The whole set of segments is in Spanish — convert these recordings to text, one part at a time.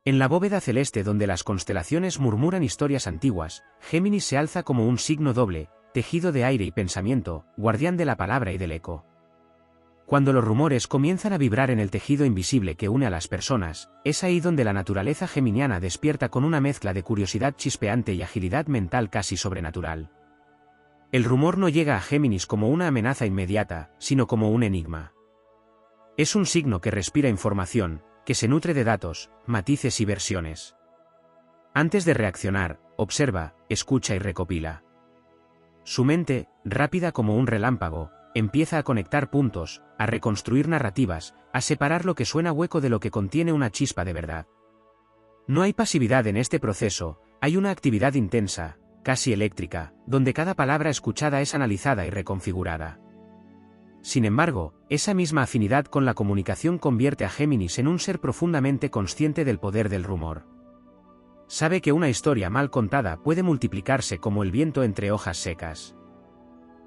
En la bóveda celeste donde las constelaciones murmuran historias antiguas, Géminis se alza como un signo doble, tejido de aire y pensamiento, guardián de la palabra y del eco. Cuando los rumores comienzan a vibrar en el tejido invisible que une a las personas, es ahí donde la naturaleza geminiana despierta con una mezcla de curiosidad chispeante y agilidad mental casi sobrenatural. El rumor no llega a Géminis como una amenaza inmediata, sino como un enigma. Es un signo que respira información, que se nutre de datos, matices y versiones. Antes de reaccionar, observa, escucha y recopila. Su mente, rápida como un relámpago, empieza a conectar puntos, a reconstruir narrativas, a separar lo que suena hueco de lo que contiene una chispa de verdad. No hay pasividad en este proceso, hay una actividad intensa, casi eléctrica, donde cada palabra escuchada es analizada y reconfigurada. Sin embargo, esa misma afinidad con la comunicación convierte a Géminis en un ser profundamente consciente del poder del rumor. Sabe que una historia mal contada puede multiplicarse como el viento entre hojas secas.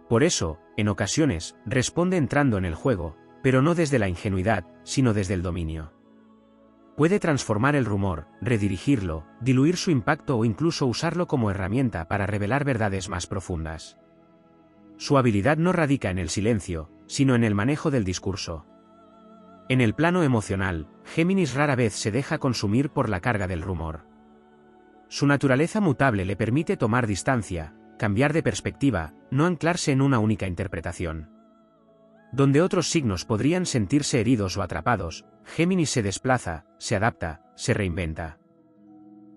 Por eso, en ocasiones, responde entrando en el juego, pero no desde la ingenuidad, sino desde el dominio. Puede transformar el rumor, redirigirlo, diluir su impacto o incluso usarlo como herramienta para revelar verdades más profundas. Su habilidad no radica en el silencio, sino en el manejo del discurso. En el plano emocional, Géminis rara vez se deja consumir por la carga del rumor. Su naturaleza mutable le permite tomar distancia, cambiar de perspectiva, no anclarse en una única interpretación. Donde otros signos podrían sentirse heridos o atrapados, Géminis se desplaza, se adapta, se reinventa.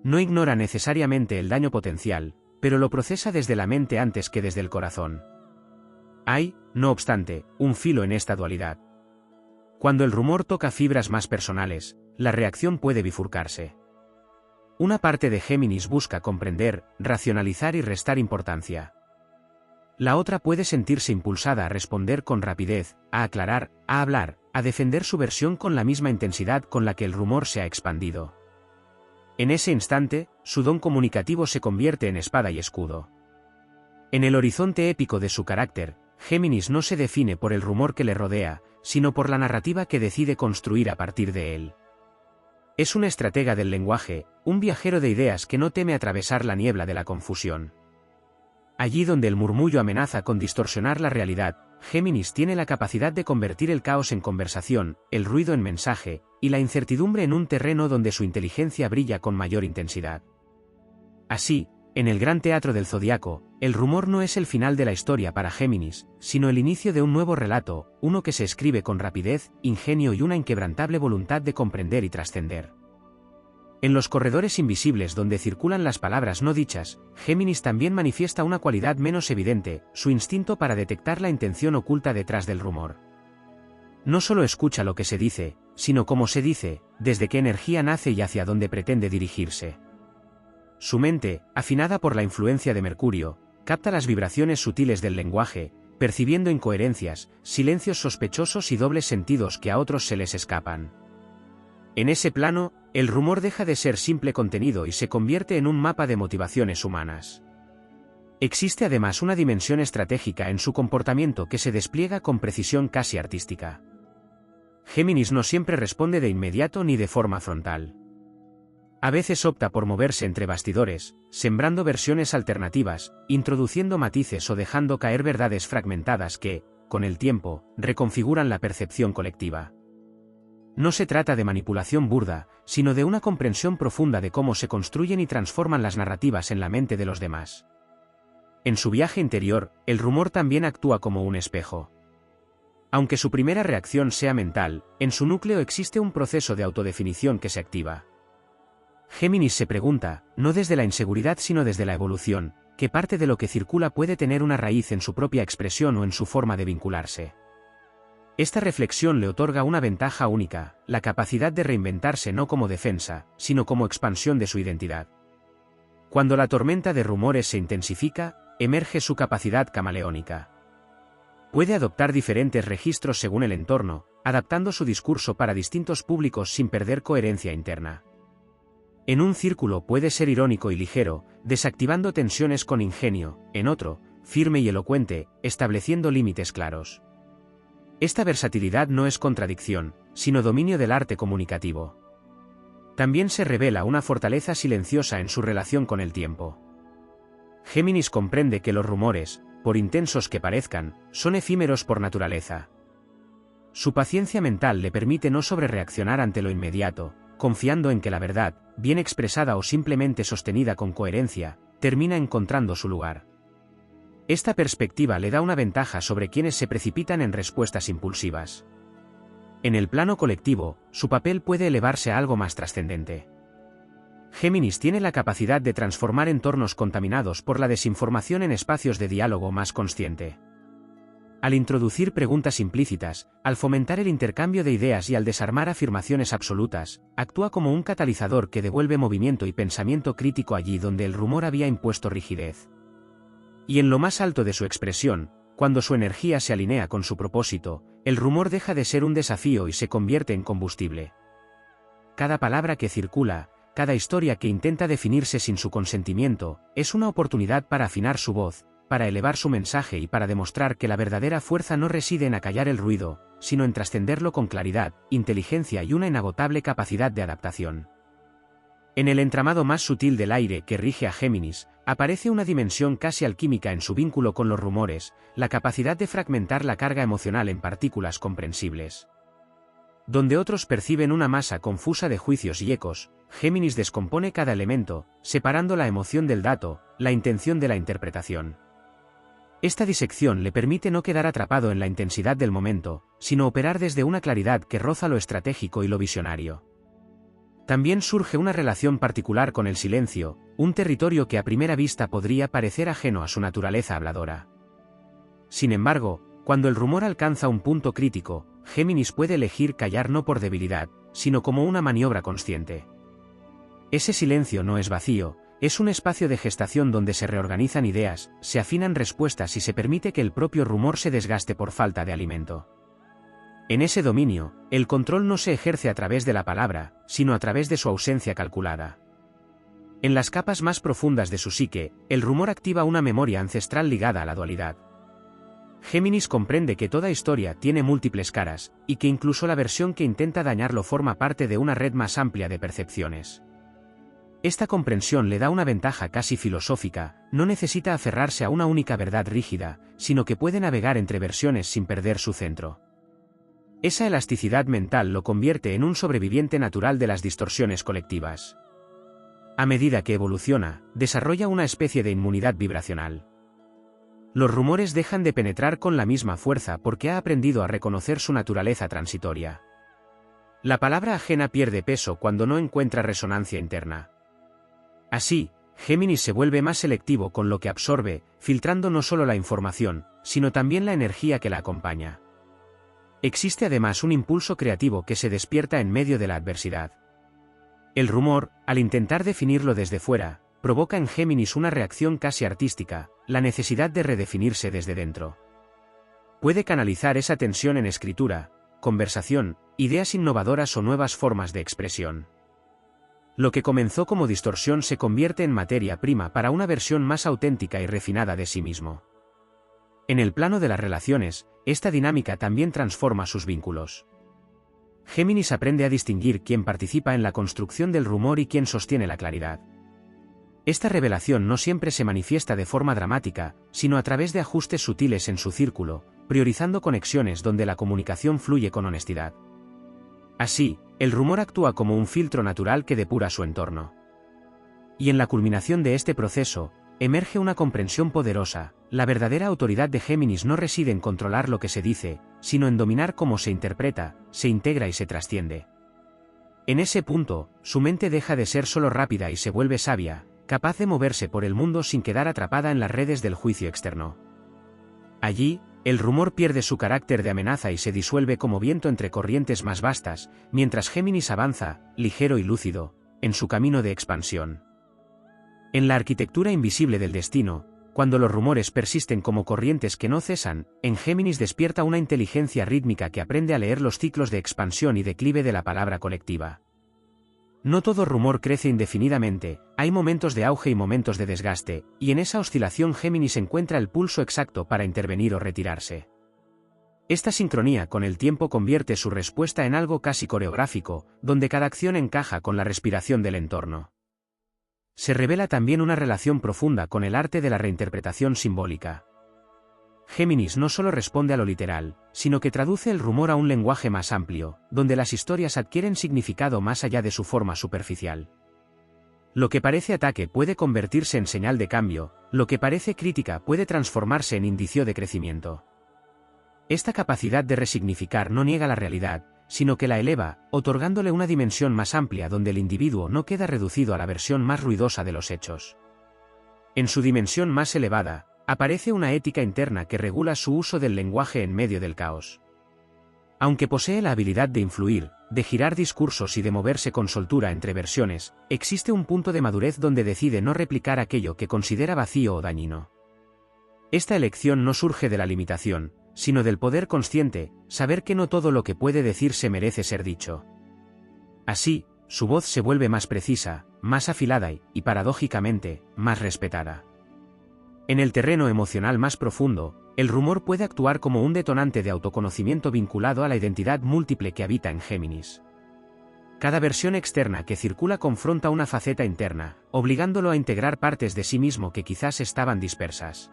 No ignora necesariamente el daño potencial, pero lo procesa desde la mente antes que desde el corazón. Hay, no obstante, un filo en esta dualidad. Cuando el rumor toca fibras más personales, la reacción puede bifurcarse. Una parte de Géminis busca comprender, racionalizar y restar importancia. La otra puede sentirse impulsada a responder con rapidez, a aclarar, a hablar, a defender su versión con la misma intensidad con la que el rumor se ha expandido. En ese instante, su don comunicativo se convierte en espada y escudo. En el horizonte épico de su carácter, Géminis no se define por el rumor que le rodea, sino por la narrativa que decide construir a partir de él. Es un estratega del lenguaje, un viajero de ideas que no teme atravesar la niebla de la confusión. Allí donde el murmullo amenaza con distorsionar la realidad, Géminis tiene la capacidad de convertir el caos en conversación, el ruido en mensaje, y la incertidumbre en un terreno donde su inteligencia brilla con mayor intensidad. Así, en el gran teatro del zodiaco, el rumor no es el final de la historia para Géminis, sino el inicio de un nuevo relato, uno que se escribe con rapidez, ingenio y una inquebrantable voluntad de comprender y trascender. En los corredores invisibles donde circulan las palabras no dichas, Géminis también manifiesta una cualidad menos evidente, su instinto para detectar la intención oculta detrás del rumor. No solo escucha lo que se dice, sino cómo se dice, desde qué energía nace y hacia dónde pretende dirigirse. Su mente, afinada por la influencia de Mercurio, capta las vibraciones sutiles del lenguaje, percibiendo incoherencias, silencios sospechosos y dobles sentidos que a otros se les escapan. En ese plano, el rumor deja de ser simple contenido y se convierte en un mapa de motivaciones humanas. Existe además una dimensión estratégica en su comportamiento que se despliega con precisión casi artística. Géminis no siempre responde de inmediato ni de forma frontal. A veces opta por moverse entre bastidores, sembrando versiones alternativas, introduciendo matices o dejando caer verdades fragmentadas que, con el tiempo, reconfiguran la percepción colectiva. No se trata de manipulación burda, sino de una comprensión profunda de cómo se construyen y transforman las narrativas en la mente de los demás. En su viaje interior, el rumor también actúa como un espejo. Aunque su primera reacción sea mental, en su núcleo existe un proceso de autodefinición que se activa. Géminis se pregunta, no desde la inseguridad sino desde la evolución, qué parte de lo que circula puede tener una raíz en su propia expresión o en su forma de vincularse. Esta reflexión le otorga una ventaja única, la capacidad de reinventarse no como defensa, sino como expansión de su identidad. Cuando la tormenta de rumores se intensifica, emerge su capacidad camaleónica. Puede adoptar diferentes registros según el entorno, adaptando su discurso para distintos públicos sin perder coherencia interna. En un círculo puede ser irónico y ligero, desactivando tensiones con ingenio, en otro, firme y elocuente, estableciendo límites claros. Esta versatilidad no es contradicción, sino dominio del arte comunicativo. También se revela una fortaleza silenciosa en su relación con el tiempo. Géminis comprende que los rumores, por intensos que parezcan, son efímeros por naturaleza. Su paciencia mental le permite no sobrereaccionar ante lo inmediato, confiando en que la verdad, bien expresada o simplemente sostenida con coherencia, termina encontrando su lugar. Esta perspectiva le da una ventaja sobre quienes se precipitan en respuestas impulsivas. En el plano colectivo, su papel puede elevarse a algo más trascendente. Géminis tiene la capacidad de transformar entornos contaminados por la desinformación en espacios de diálogo más consciente. Al introducir preguntas implícitas, al fomentar el intercambio de ideas y al desarmar afirmaciones absolutas, actúa como un catalizador que devuelve movimiento y pensamiento crítico allí donde el rumor había impuesto rigidez. Y en lo más alto de su expresión, cuando su energía se alinea con su propósito, el rumor deja de ser un desafío y se convierte en combustible. Cada palabra que circula, cada historia que intenta definirse sin su consentimiento, es una oportunidad para afinar su voz, para elevar su mensaje y para demostrar que la verdadera fuerza no reside en acallar el ruido, sino en trascenderlo con claridad, inteligencia y una inagotable capacidad de adaptación. En el entramado más sutil del aire que rige a Géminis, aparece una dimensión casi alquímica en su vínculo con los rumores, la capacidad de fragmentar la carga emocional en partículas comprensibles. Donde otros perciben una masa confusa de juicios y ecos, Géminis descompone cada elemento, separando la emoción del dato, la intención de la interpretación. Esta disección le permite no quedar atrapado en la intensidad del momento, sino operar desde una claridad que roza lo estratégico y lo visionario. También surge una relación particular con el silencio, un territorio que a primera vista podría parecer ajeno a su naturaleza habladora. Sin embargo, cuando el rumor alcanza un punto crítico, Géminis puede elegir callar no por debilidad, sino como una maniobra consciente. Ese silencio no es vacío, es un espacio de gestación donde se reorganizan ideas, se afinan respuestas y se permite que el propio rumor se desgaste por falta de alimento. En ese dominio, el control no se ejerce a través de la palabra, sino a través de su ausencia calculada. En las capas más profundas de su psique, el rumor activa una memoria ancestral ligada a la dualidad. Géminis comprende que toda historia tiene múltiples caras, y que incluso la versión que intenta dañarlo forma parte de una red más amplia de percepciones. Esta comprensión le da una ventaja casi filosófica, no necesita aferrarse a una única verdad rígida, sino que puede navegar entre versiones sin perder su centro. Esa elasticidad mental lo convierte en un sobreviviente natural de las distorsiones colectivas. A medida que evoluciona, desarrolla una especie de inmunidad vibracional. Los rumores dejan de penetrar con la misma fuerza porque ha aprendido a reconocer su naturaleza transitoria. La palabra ajena pierde peso cuando no encuentra resonancia interna. Así, Géminis se vuelve más selectivo con lo que absorbe, filtrando no solo la información, sino también la energía que la acompaña. Existe además un impulso creativo que se despierta en medio de la adversidad. El rumor, al intentar definirlo desde fuera, provoca en Géminis una reacción casi artística, la necesidad de redefinirse desde dentro. Puede canalizar esa tensión en escritura, conversación, ideas innovadoras o nuevas formas de expresión. Lo que comenzó como distorsión se convierte en materia prima para una versión más auténtica y refinada de sí mismo. En el plano de las relaciones, esta dinámica también transforma sus vínculos. Géminis aprende a distinguir quién participa en la construcción del rumor y quién sostiene la claridad. Esta revelación no siempre se manifiesta de forma dramática, sino a través de ajustes sutiles en su círculo, priorizando conexiones donde la comunicación fluye con honestidad. Así, el rumor actúa como un filtro natural que depura su entorno. Y en la culminación de este proceso, emerge una comprensión poderosa. La verdadera autoridad de Géminis no reside en controlar lo que se dice, sino en dominar cómo se interpreta, se integra y se trasciende. En ese punto, su mente deja de ser solo rápida y se vuelve sabia, capaz de moverse por el mundo sin quedar atrapada en las redes del juicio externo. Allí, el rumor pierde su carácter de amenaza y se disuelve como viento entre corrientes más vastas, mientras Géminis avanza, ligero y lúcido, en su camino de expansión. En la arquitectura invisible del destino, cuando los rumores persisten como corrientes que no cesan, en Géminis despierta una inteligencia rítmica que aprende a leer los ciclos de expansión y declive de la palabra colectiva. No todo rumor crece indefinidamente, hay momentos de auge y momentos de desgaste, y en esa oscilación Géminis encuentra el pulso exacto para intervenir o retirarse. Esta sincronía con el tiempo convierte su respuesta en algo casi coreográfico, donde cada acción encaja con la respiración del entorno. Se revela también una relación profunda con el arte de la reinterpretación simbólica. Géminis no solo responde a lo literal, sino que traduce el rumor a un lenguaje más amplio, donde las historias adquieren significado más allá de su forma superficial. Lo que parece ataque puede convertirse en señal de cambio, lo que parece crítica puede transformarse en indicio de crecimiento. Esta capacidad de resignificar no niega la realidad, sino que la eleva, otorgándole una dimensión más amplia donde el individuo no queda reducido a la versión más ruidosa de los hechos. En su dimensión más elevada, aparece una ética interna que regula su uso del lenguaje en medio del caos. Aunque posee la habilidad de influir, de girar discursos y de moverse con soltura entre versiones, existe un punto de madurez donde decide no replicar aquello que considera vacío o dañino. Esta elección no surge de la limitación, sino del poder consciente, saber que no todo lo que puede decirse merece ser dicho. Así, su voz se vuelve más precisa, más afilada y, paradójicamente, más respetada. En el terreno emocional más profundo, el rumor puede actuar como un detonante de autoconocimiento vinculado a la identidad múltiple que habita en Géminis. Cada versión externa que circula confronta una faceta interna, obligándolo a integrar partes de sí mismo que quizás estaban dispersas.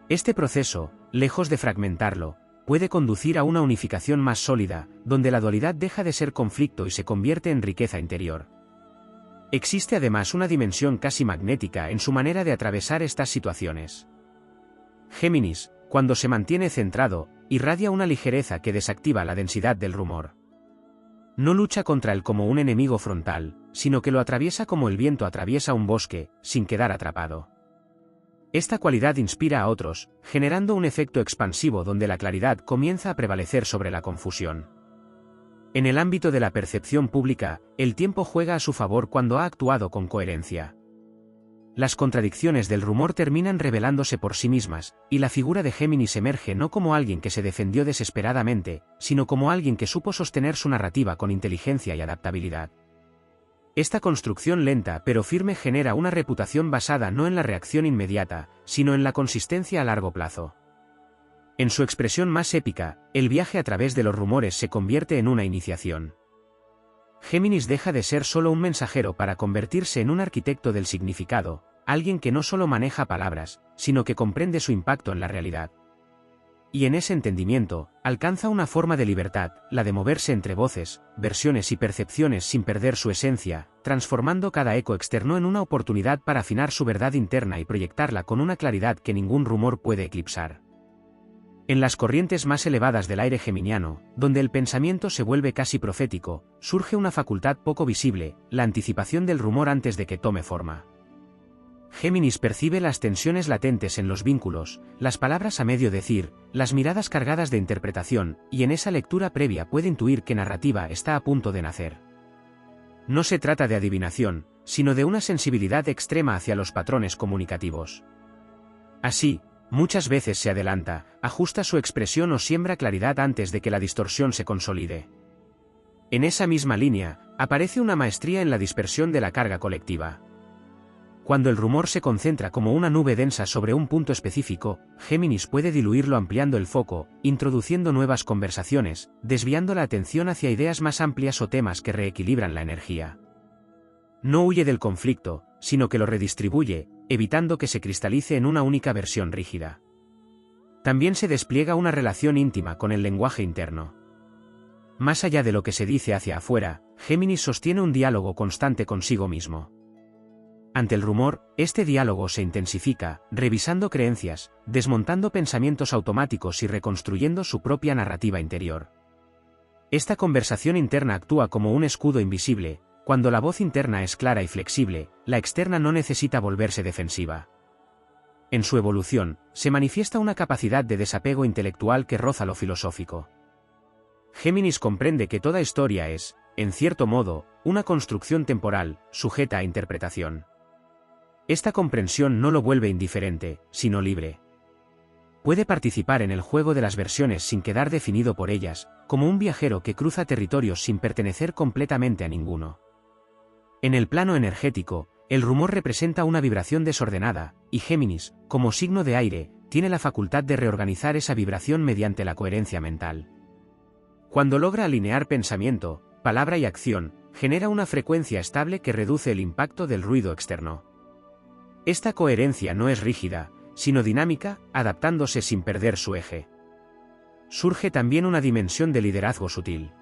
Este proceso, lejos de fragmentarlo, puede conducir a una unificación más sólida, donde la dualidad deja de ser conflicto y se convierte en riqueza interior. Existe además una dimensión casi magnética en su manera de atravesar estas situaciones. Géminis, cuando se mantiene centrado, irradia una ligereza que desactiva la densidad del rumor. No lucha contra él como un enemigo frontal, sino que lo atraviesa como el viento atraviesa un bosque, sin quedar atrapado. Esta cualidad inspira a otros, generando un efecto expansivo donde la claridad comienza a prevalecer sobre la confusión. En el ámbito de la percepción pública, el tiempo juega a su favor cuando ha actuado con coherencia. Las contradicciones del rumor terminan revelándose por sí mismas, y la figura de Géminis emerge no como alguien que se defendió desesperadamente, sino como alguien que supo sostener su narrativa con inteligencia y adaptabilidad. Esta construcción lenta pero firme genera una reputación basada no en la reacción inmediata, sino en la consistencia a largo plazo. En su expresión más épica, el viaje a través de los rumores se convierte en una iniciación. Géminis deja de ser solo un mensajero para convertirse en un arquitecto del significado, alguien que no solo maneja palabras, sino que comprende su impacto en la realidad. Y en ese entendimiento, alcanza una forma de libertad, la de moverse entre voces, versiones y percepciones sin perder su esencia, transformando cada eco externo en una oportunidad para afinar su verdad interna y proyectarla con una claridad que ningún rumor puede eclipsar. En las corrientes más elevadas del aire geminiano, donde el pensamiento se vuelve casi profético, surge una facultad poco visible, la anticipación del rumor antes de que tome forma. Géminis percibe las tensiones latentes en los vínculos, las palabras a medio decir, las miradas cargadas de interpretación, y en esa lectura previa puede intuir que narrativa está a punto de nacer. No se trata de adivinación, sino de una sensibilidad extrema hacia los patrones comunicativos. Así, muchas veces se adelanta, ajusta su expresión o siembra claridad antes de que la distorsión se consolide. En esa misma línea, aparece una maestría en la dispersión de la carga colectiva. Cuando el rumor se concentra como una nube densa sobre un punto específico, Géminis puede diluirlo ampliando el foco, introduciendo nuevas conversaciones, desviando la atención hacia ideas más amplias o temas que reequilibran la energía. No huye del conflicto, sino que lo redistribuye, evitando que se cristalice en una única versión rígida. También se despliega una relación íntima con el lenguaje interno. Más allá de lo que se dice hacia afuera, Géminis sostiene un diálogo constante consigo mismo. Ante el rumor, este diálogo se intensifica, revisando creencias, desmontando pensamientos automáticos y reconstruyendo su propia narrativa interior. Esta conversación interna actúa como un escudo invisible. Cuando la voz interna es clara y flexible, la externa no necesita volverse defensiva. En su evolución, se manifiesta una capacidad de desapego intelectual que roza lo filosófico. Géminis comprende que toda historia es, en cierto modo, una construcción temporal, sujeta a interpretación. Esta comprensión no lo vuelve indiferente, sino libre. Puede participar en el juego de las versiones sin quedar definido por ellas, como un viajero que cruza territorios sin pertenecer completamente a ninguno. En el plano energético, el rumor representa una vibración desordenada, y Géminis, como signo de aire, tiene la facultad de reorganizar esa vibración mediante la coherencia mental. Cuando logra alinear pensamiento, palabra y acción, genera una frecuencia estable que reduce el impacto del ruido externo. Esta coherencia no es rígida, sino dinámica, adaptándose sin perder su eje. Surge también una dimensión de liderazgo sutil.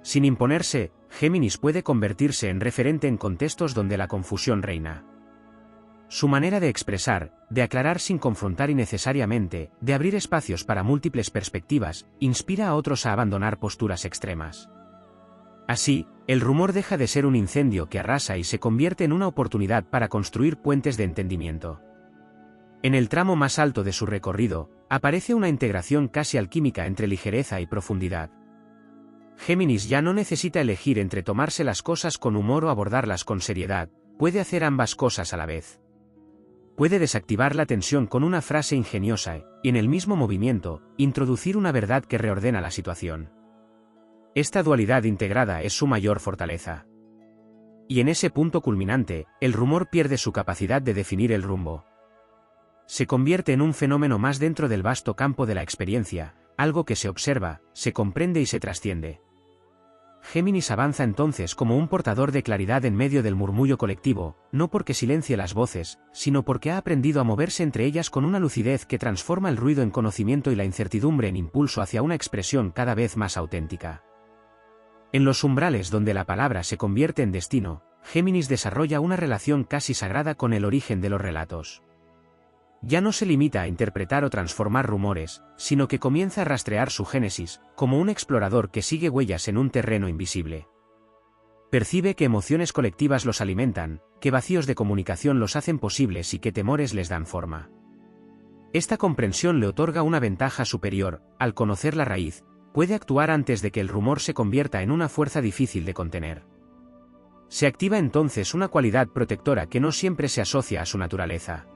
Sin imponerse, Géminis puede convertirse en referente en contextos donde la confusión reina. Su manera de expresar, de aclarar sin confrontar innecesariamente, de abrir espacios para múltiples perspectivas, inspira a otros a abandonar posturas extremas. Así, el rumor deja de ser un incendio que arrasa y se convierte en una oportunidad para construir puentes de entendimiento. En el tramo más alto de su recorrido, aparece una integración casi alquímica entre ligereza y profundidad. Géminis ya no necesita elegir entre tomarse las cosas con humor o abordarlas con seriedad, puede hacer ambas cosas a la vez. Puede desactivar la tensión con una frase ingeniosa y, en el mismo movimiento, introducir una verdad que reordena la situación. Esta dualidad integrada es su mayor fortaleza. Y en ese punto culminante, el rumor pierde su capacidad de definir el rumbo. Se convierte en un fenómeno más dentro del vasto campo de la experiencia, algo que se observa, se comprende y se trasciende. Géminis avanza entonces como un portador de claridad en medio del murmullo colectivo, no porque silencie las voces, sino porque ha aprendido a moverse entre ellas con una lucidez que transforma el ruido en conocimiento y la incertidumbre en impulso hacia una expresión cada vez más auténtica. En los umbrales donde la palabra se convierte en destino, Géminis desarrolla una relación casi sagrada con el origen de los relatos. Ya no se limita a interpretar o transformar rumores, sino que comienza a rastrear su génesis, como un explorador que sigue huellas en un terreno invisible. Percibe que emociones colectivas los alimentan, que vacíos de comunicación los hacen posibles y que temores les dan forma. Esta comprensión le otorga una ventaja superior, al conocer la raíz, puede actuar antes de que el rumor se convierta en una fuerza difícil de contener. Se activa entonces una cualidad protectora que no siempre se asocia a su naturaleza.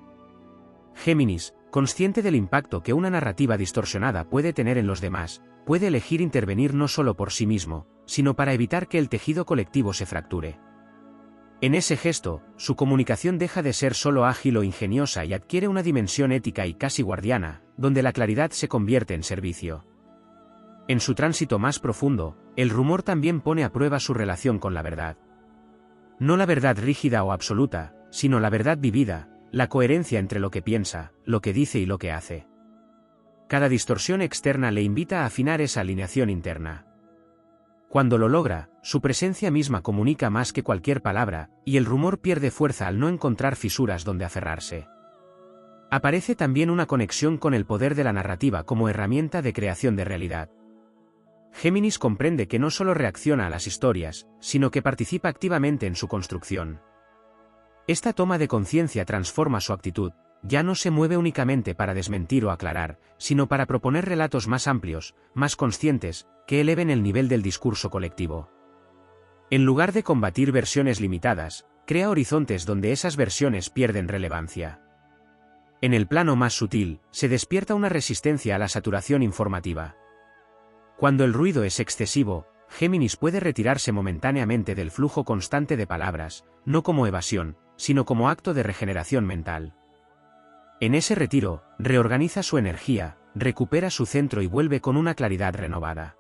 Géminis, consciente del impacto que una narrativa distorsionada puede tener en los demás, puede elegir intervenir no solo por sí mismo, sino para evitar que el tejido colectivo se fracture. En ese gesto, su comunicación deja de ser solo ágil o ingeniosa y adquiere una dimensión ética y casi guardiana, donde la claridad se convierte en servicio. En su tránsito más profundo, el rumor también pone a prueba su relación con la verdad. No la verdad rígida o absoluta, sino la verdad vivida, la coherencia entre lo que piensa, lo que dice y lo que hace. Cada distorsión externa le invita a afinar esa alineación interna. Cuando lo logra, su presencia misma comunica más que cualquier palabra, y el rumor pierde fuerza al no encontrar fisuras donde aferrarse. Aparece también una conexión con el poder de la narrativa como herramienta de creación de realidad. Géminis comprende que no solo reacciona a las historias, sino que participa activamente en su construcción. Esta toma de conciencia transforma su actitud, ya no se mueve únicamente para desmentir o aclarar, sino para proponer relatos más amplios, más conscientes, que eleven el nivel del discurso colectivo. En lugar de combatir versiones limitadas, crea horizontes donde esas versiones pierden relevancia. En el plano más sutil, se despierta una resistencia a la saturación informativa. Cuando el ruido es excesivo, Géminis puede retirarse momentáneamente del flujo constante de palabras, no como evasión, sino como acto de regeneración mental. En ese retiro, reorganiza su energía, recupera su centro y vuelve con una claridad renovada.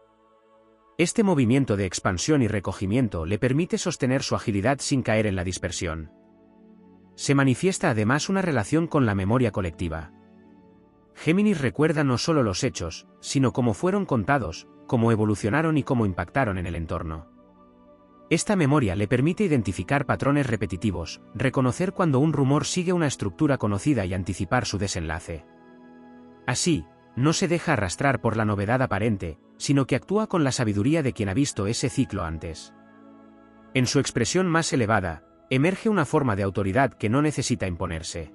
Este movimiento de expansión y recogimiento le permite sostener su agilidad sin caer en la dispersión. Se manifiesta además una relación con la memoria colectiva. Géminis recuerda no solo los hechos, sino cómo fueron contados, cómo evolucionaron y cómo impactaron en el entorno. Esta memoria le permite identificar patrones repetitivos, reconocer cuando un rumor sigue una estructura conocida y anticipar su desenlace. Así, no se deja arrastrar por la novedad aparente, sino que actúa con la sabiduría de quien ha visto ese ciclo antes. En su expresión más elevada, emerge una forma de autoridad que no necesita imponerse.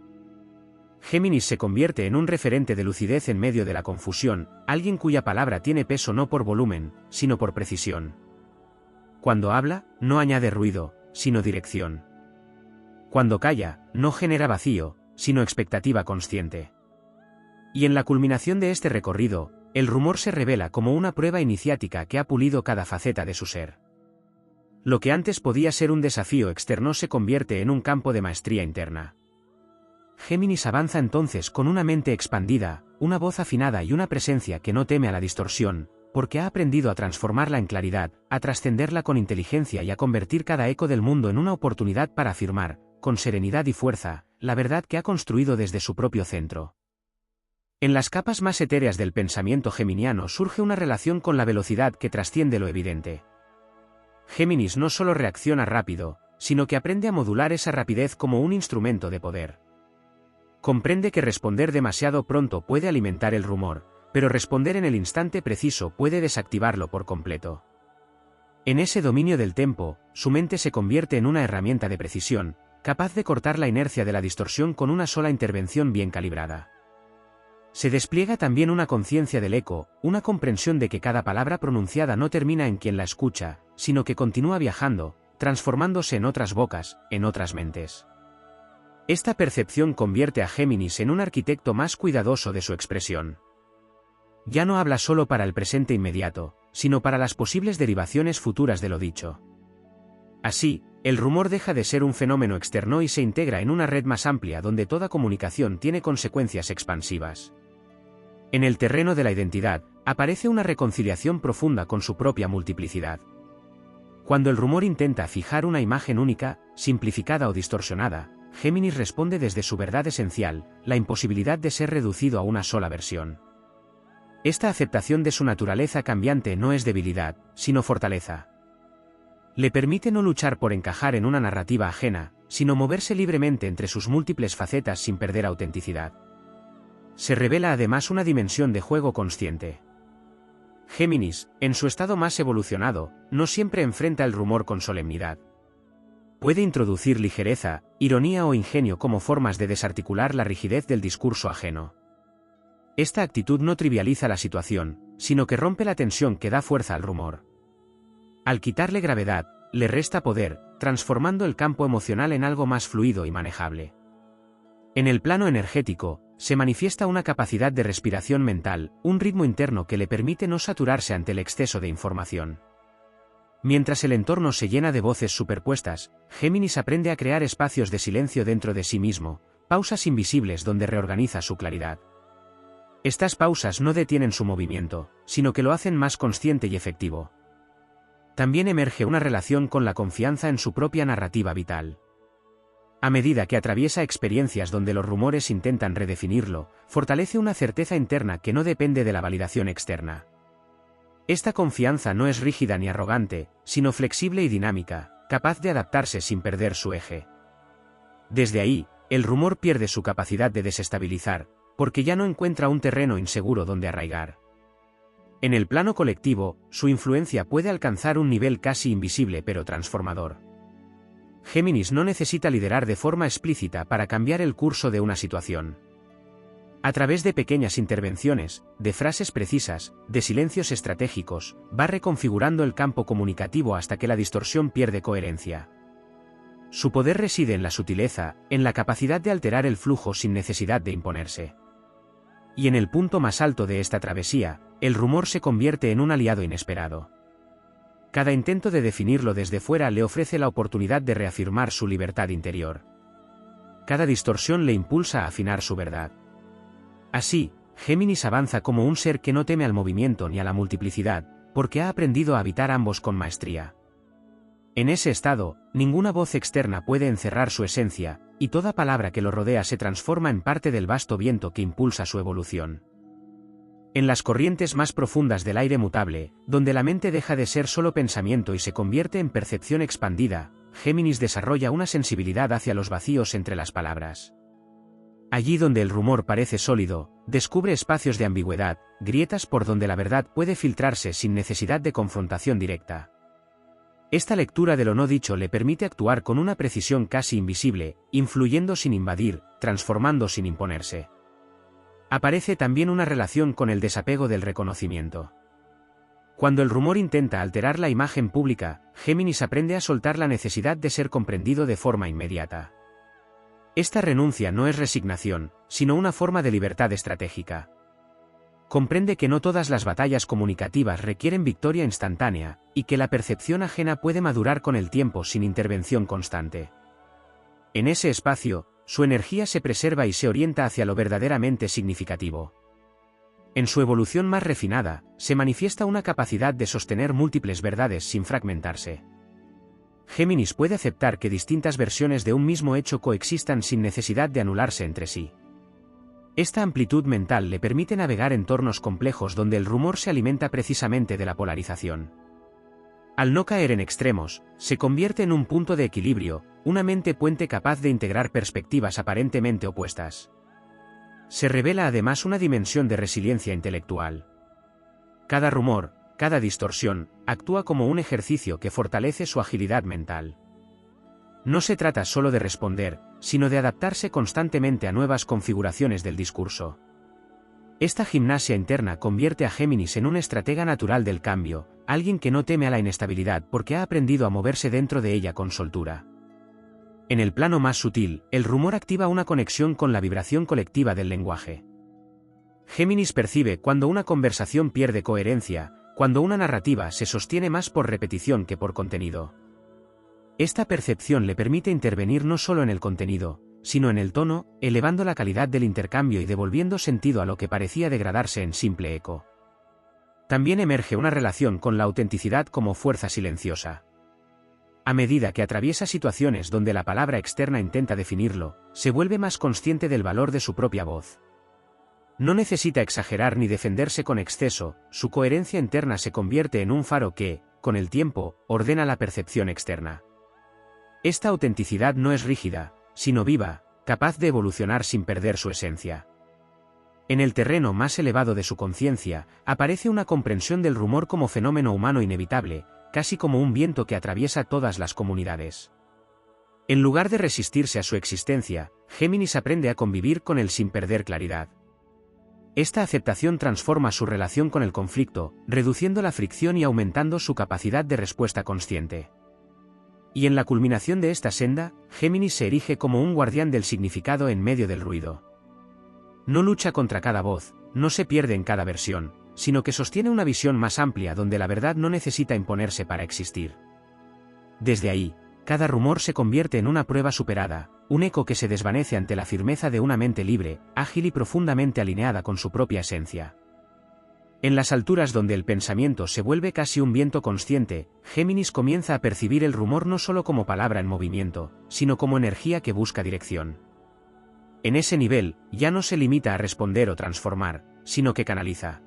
Géminis se convierte en un referente de lucidez en medio de la confusión, alguien cuya palabra tiene peso no por volumen, sino por precisión. Cuando habla, no añade ruido, sino dirección. Cuando calla, no genera vacío, sino expectativa consciente. Y en la culminación de este recorrido, el rumor se revela como una prueba iniciática que ha pulido cada faceta de su ser. Lo que antes podía ser un desafío externo se convierte en un campo de maestría interna. Géminis avanza entonces con una mente expandida, una voz afinada y una presencia que no teme a la distorsión, porque ha aprendido a transformarla en claridad, a trascenderla con inteligencia y a convertir cada eco del mundo en una oportunidad para afirmar, con serenidad y fuerza, la verdad que ha construido desde su propio centro. En las capas más etéreas del pensamiento geminiano surge una relación con la velocidad que trasciende lo evidente. Géminis no solo reacciona rápido, sino que aprende a modular esa rapidez como un instrumento de poder. Comprende que responder demasiado pronto puede alimentar el rumor, pero responder en el instante preciso puede desactivarlo por completo. En ese dominio del tempo, su mente se convierte en una herramienta de precisión, capaz de cortar la inercia de la distorsión con una sola intervención bien calibrada. Se despliega también una conciencia del eco, una comprensión de que cada palabra pronunciada no termina en quien la escucha, sino que continúa viajando, transformándose en otras bocas, en otras mentes. Esta percepción convierte a Géminis en un arquitecto más cuidadoso de su expresión. Ya no habla solo para el presente inmediato, sino para las posibles derivaciones futuras de lo dicho. Así, el rumor deja de ser un fenómeno externo y se integra en una red más amplia donde toda comunicación tiene consecuencias expansivas. En el terreno de la identidad, aparece una reconciliación profunda con su propia multiplicidad. Cuando el rumor intenta fijar una imagen única, simplificada o distorsionada, Géminis responde desde su verdad esencial, la imposibilidad de ser reducido a una sola versión. Esta aceptación de su naturaleza cambiante no es debilidad, sino fortaleza. Le permite no luchar por encajar en una narrativa ajena, sino moverse libremente entre sus múltiples facetas sin perder autenticidad. Se revela además una dimensión de juego consciente. Géminis, en su estado más evolucionado, no siempre enfrenta el rumor con solemnidad. Puede introducir ligereza, ironía o ingenio como formas de desarticular la rigidez del discurso ajeno. Esta actitud no trivializa la situación, sino que rompe la tensión que da fuerza al rumor. Al quitarle gravedad, le resta poder, transformando el campo emocional en algo más fluido y manejable. En el plano energético, se manifiesta una capacidad de respiración mental, un ritmo interno que le permite no saturarse ante el exceso de información. Mientras el entorno se llena de voces superpuestas, Géminis aprende a crear espacios de silencio dentro de sí mismo, pausas invisibles donde reorganiza su claridad. Estas pausas no detienen su movimiento, sino que lo hacen más consciente y efectivo. También emerge una relación con la confianza en su propia narrativa vital. A medida que atraviesa experiencias donde los rumores intentan redefinirlo, fortalece una certeza interna que no depende de la validación externa. Esta confianza no es rígida ni arrogante, sino flexible y dinámica, capaz de adaptarse sin perder su eje. Desde ahí, el rumor pierde su capacidad de desestabilizar, porque ya no encuentra un terreno inseguro donde arraigar. En el plano colectivo, su influencia puede alcanzar un nivel casi invisible pero transformador. Géminis no necesita liderar de forma explícita para cambiar el curso de una situación. A través de pequeñas intervenciones, de frases precisas, de silencios estratégicos, va reconfigurando el campo comunicativo hasta que la distorsión pierde coherencia. Su poder reside en la sutileza, en la capacidad de alterar el flujo sin necesidad de imponerse. Y en el punto más alto de esta travesía, el rumor se convierte en un aliado inesperado. Cada intento de definirlo desde fuera le ofrece la oportunidad de reafirmar su libertad interior. Cada distorsión le impulsa a afinar su verdad. Así, Géminis avanza como un ser que no teme al movimiento ni a la multiplicidad, porque ha aprendido a habitar ambos con maestría. En ese estado, ninguna voz externa puede encerrar su esencia, y toda palabra que lo rodea se transforma en parte del vasto viento que impulsa su evolución. En las corrientes más profundas del aire mutable, donde la mente deja de ser solo pensamiento y se convierte en percepción expandida, Géminis desarrolla una sensibilidad hacia los vacíos entre las palabras. Allí donde el rumor parece sólido, descubre espacios de ambigüedad, grietas por donde la verdad puede filtrarse sin necesidad de confrontación directa. Esta lectura de lo no dicho le permite actuar con una precisión casi invisible, influyendo sin invadir, transformando sin imponerse. Aparece también una relación con el desapego del reconocimiento. Cuando el rumor intenta alterar la imagen pública, Géminis aprende a soltar la necesidad de ser comprendido de forma inmediata. Esta renuncia no es resignación, sino una forma de libertad estratégica. Comprende que no todas las batallas comunicativas requieren victoria instantánea, y que la percepción ajena puede madurar con el tiempo sin intervención constante. En ese espacio, su energía se preserva y se orienta hacia lo verdaderamente significativo. En su evolución más refinada, se manifiesta una capacidad de sostener múltiples verdades sin fragmentarse. Géminis puede aceptar que distintas versiones de un mismo hecho coexistan sin necesidad de anularse entre sí. Esta amplitud mental le permite navegar entornos complejos donde el rumor se alimenta precisamente de la polarización. Al no caer en extremos, se convierte en un punto de equilibrio, una mente puente capaz de integrar perspectivas aparentemente opuestas. Se revela además una dimensión de resiliencia intelectual. Cada rumor, cada distorsión, actúa como un ejercicio que fortalece su agilidad mental. No se trata solo de responder, sino de adaptarse constantemente a nuevas configuraciones del discurso. Esta gimnasia interna convierte a Géminis en un estratega natural del cambio, alguien que no teme a la inestabilidad porque ha aprendido a moverse dentro de ella con soltura. En el plano más sutil, el rumor activa una conexión con la vibración colectiva del lenguaje. Géminis percibe cuando una conversación pierde coherencia, cuando una narrativa se sostiene más por repetición que por contenido. Esta percepción le permite intervenir no solo en el contenido, sino en el tono, elevando la calidad del intercambio y devolviendo sentido a lo que parecía degradarse en simple eco. También emerge una relación con la autenticidad como fuerza silenciosa. A medida que atraviesa situaciones donde la palabra externa intenta definirlo, se vuelve más consciente del valor de su propia voz. No necesita exagerar ni defenderse con exceso, su coherencia interna se convierte en un faro que, con el tiempo, ordena la percepción externa. Esta autenticidad no es rígida, sino viva, capaz de evolucionar sin perder su esencia. En el terreno más elevado de su conciencia, aparece una comprensión del rumor como fenómeno humano inevitable, casi como un viento que atraviesa todas las comunidades. En lugar de resistirse a su existencia, Géminis aprende a convivir con él sin perder claridad. Esta aceptación transforma su relación con el conflicto, reduciendo la fricción y aumentando su capacidad de respuesta consciente. Y en la culminación de esta senda, Géminis se erige como un guardián del significado en medio del ruido. No lucha contra cada voz, no se pierde en cada versión, sino que sostiene una visión más amplia donde la verdad no necesita imponerse para existir. Desde ahí, cada rumor se convierte en una prueba superada, un eco que se desvanece ante la firmeza de una mente libre, ágil y profundamente alineada con su propia esencia. En las alturas donde el pensamiento se vuelve casi un viento consciente, Géminis comienza a percibir el rumor no solo como palabra en movimiento, sino como energía que busca dirección. En ese nivel, ya no se limita a responder o transformar, sino que canaliza.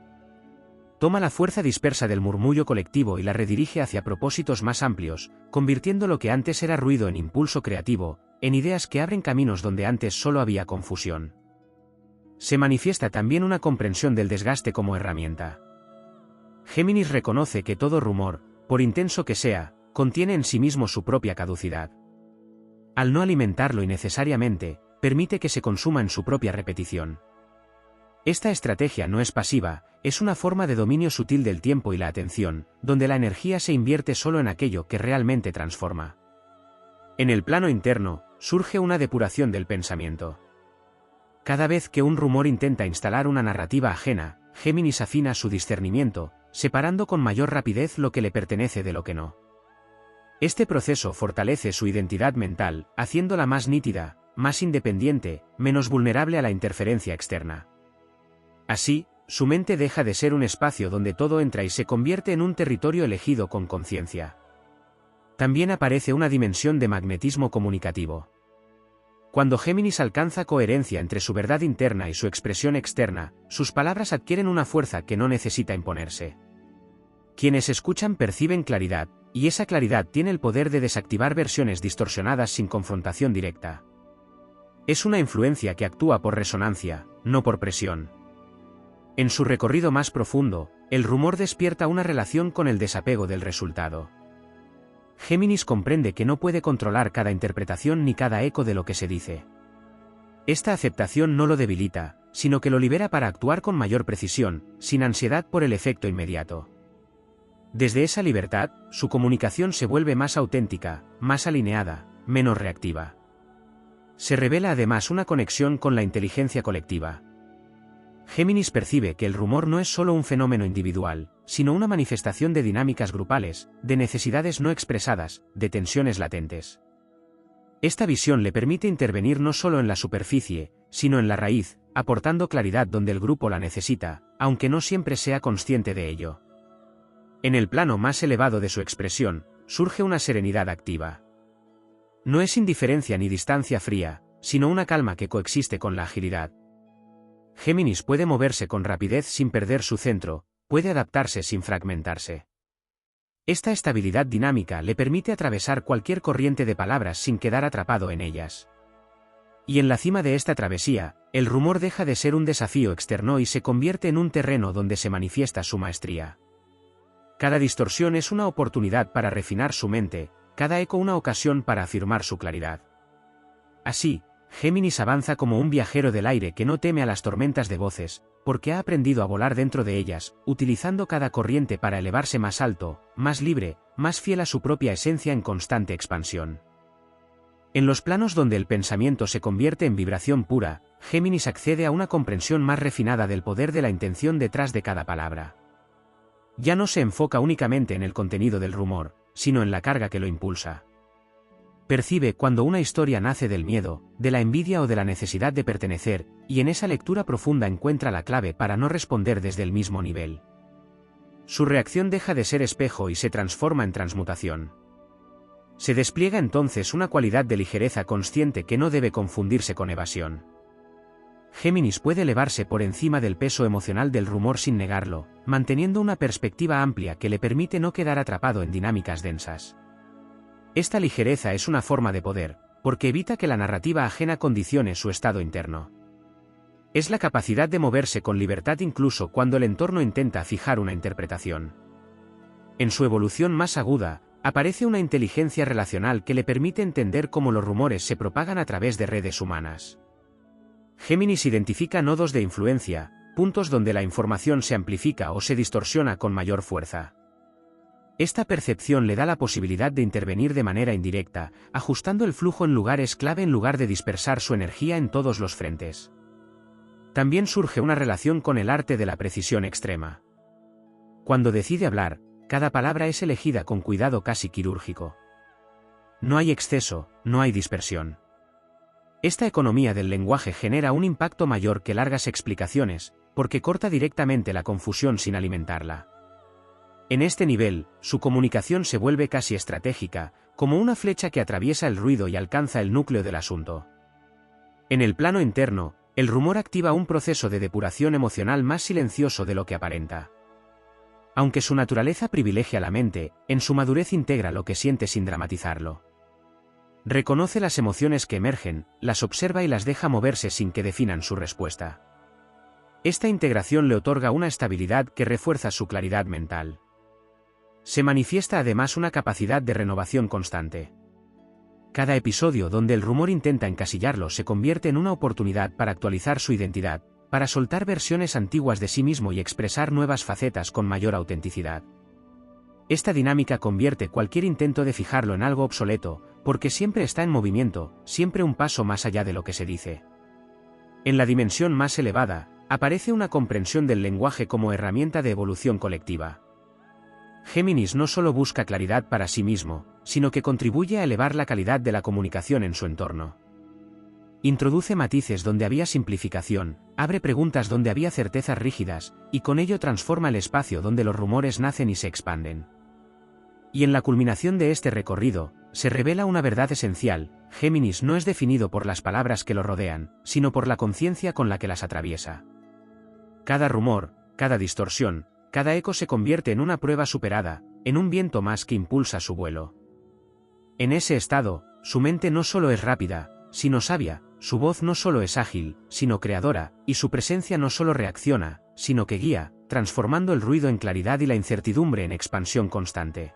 Toma la fuerza dispersa del murmullo colectivo y la redirige hacia propósitos más amplios, convirtiendo lo que antes era ruido en impulso creativo, en ideas que abren caminos donde antes solo había confusión. Se manifiesta también una comprensión del desgaste como herramienta. Géminis reconoce que todo rumor, por intenso que sea, contiene en sí mismo su propia caducidad. Al no alimentarlo innecesariamente, permite que se consuma en su propia repetición. Esta estrategia no es pasiva, es una forma de dominio sutil del tiempo y la atención, donde la energía se invierte solo en aquello que realmente transforma. En el plano interno, surge una depuración del pensamiento. Cada vez que un rumor intenta instalar una narrativa ajena, Géminis afina su discernimiento, separando con mayor rapidez lo que le pertenece de lo que no. Este proceso fortalece su identidad mental, haciéndola más nítida, más independiente, menos vulnerable a la interferencia externa. Así, su mente deja de ser un espacio donde todo entra y se convierte en un territorio elegido con conciencia. También aparece una dimensión de magnetismo comunicativo. Cuando Géminis alcanza coherencia entre su verdad interna y su expresión externa, sus palabras adquieren una fuerza que no necesita imponerse. Quienes escuchan perciben claridad, y esa claridad tiene el poder de desactivar versiones distorsionadas sin confrontación directa. Es una influencia que actúa por resonancia, no por presión. En su recorrido más profundo, el rumor despierta una relación con el desapego del resultado. Géminis comprende que no puede controlar cada interpretación ni cada eco de lo que se dice. Esta aceptación no lo debilita, sino que lo libera para actuar con mayor precisión, sin ansiedad por el efecto inmediato. Desde esa libertad, su comunicación se vuelve más auténtica, más alineada, menos reactiva. Se revela además una conexión con la inteligencia colectiva. Géminis percibe que el rumor no es solo un fenómeno individual, sino una manifestación de dinámicas grupales, de necesidades no expresadas, de tensiones latentes. Esta visión le permite intervenir no solo en la superficie, sino en la raíz, aportando claridad donde el grupo la necesita, aunque no siempre sea consciente de ello. En el plano más elevado de su expresión, surge una serenidad activa. No es indiferencia ni distancia fría, sino una calma que coexiste con la agilidad. Géminis puede moverse con rapidez sin perder su centro, puede adaptarse sin fragmentarse. Esta estabilidad dinámica le permite atravesar cualquier corriente de palabras sin quedar atrapado en ellas. Y en la cima de esta travesía, el rumor deja de ser un desafío externo y se convierte en un terreno donde se manifiesta su maestría. Cada distorsión es una oportunidad para refinar su mente, cada eco una ocasión para afirmar su claridad. Así, Géminis avanza como un viajero del aire que no teme a las tormentas de voces, porque ha aprendido a volar dentro de ellas, utilizando cada corriente para elevarse más alto, más libre, más fiel a su propia esencia en constante expansión. En los planos donde el pensamiento se convierte en vibración pura, Géminis accede a una comprensión más refinada del poder de la intención detrás de cada palabra. Ya no se enfoca únicamente en el contenido del rumor, sino en la carga que lo impulsa. Percibe cuando una historia nace del miedo, de la envidia o de la necesidad de pertenecer, y en esa lectura profunda encuentra la clave para no responder desde el mismo nivel. Su reacción deja de ser espejo y se transforma en transmutación. Se despliega entonces una cualidad de ligereza consciente que no debe confundirse con evasión. Géminis puede elevarse por encima del peso emocional del rumor sin negarlo, manteniendo una perspectiva amplia que le permite no quedar atrapado en dinámicas densas. Esta ligereza es una forma de poder, porque evita que la narrativa ajena condicione su estado interno. Es la capacidad de moverse con libertad incluso cuando el entorno intenta fijar una interpretación. En su evolución más aguda, aparece una inteligencia relacional que le permite entender cómo los rumores se propagan a través de redes humanas. Géminis identifica nodos de influencia, puntos donde la información se amplifica o se distorsiona con mayor fuerza. Esta percepción le da la posibilidad de intervenir de manera indirecta, ajustando el flujo en lugares clave en lugar de dispersar su energía en todos los frentes. También surge una relación con el arte de la precisión extrema. Cuando decide hablar, cada palabra es elegida con cuidado casi quirúrgico. No hay exceso, no hay dispersión. Esta economía del lenguaje genera un impacto mayor que largas explicaciones, porque corta directamente la confusión sin alimentarla. En este nivel, su comunicación se vuelve casi estratégica, como una flecha que atraviesa el ruido y alcanza el núcleo del asunto. En el plano interno, el rumor activa un proceso de depuración emocional más silencioso de lo que aparenta. Aunque su naturaleza privilegia la mente, en su madurez integra lo que siente sin dramatizarlo. Reconoce las emociones que emergen, las observa y las deja moverse sin que definan su respuesta. Esta integración le otorga una estabilidad que refuerza su claridad mental. Se manifiesta además una capacidad de renovación constante. Cada episodio donde el rumor intenta encasillarlo se convierte en una oportunidad para actualizar su identidad, para soltar versiones antiguas de sí mismo y expresar nuevas facetas con mayor autenticidad. Esta dinámica convierte cualquier intento de fijarlo en algo obsoleto, porque siempre está en movimiento, siempre un paso más allá de lo que se dice. En la dimensión más elevada, aparece una comprensión del lenguaje como herramienta de evolución colectiva. Géminis no solo busca claridad para sí mismo, sino que contribuye a elevar la calidad de la comunicación en su entorno. Introduce matices donde había simplificación, abre preguntas donde había certezas rígidas, y con ello transforma el espacio donde los rumores nacen y se expanden. Y en la culminación de este recorrido, se revela una verdad esencial: Géminis no es definido por las palabras que lo rodean, sino por la conciencia con la que las atraviesa. Cada rumor, cada distorsión, cada eco se convierte en una prueba superada, en un viento más que impulsa su vuelo. En ese estado, su mente no solo es rápida, sino sabia, su voz no solo es ágil, sino creadora, y su presencia no solo reacciona, sino que guía, transformando el ruido en claridad y la incertidumbre en expansión constante.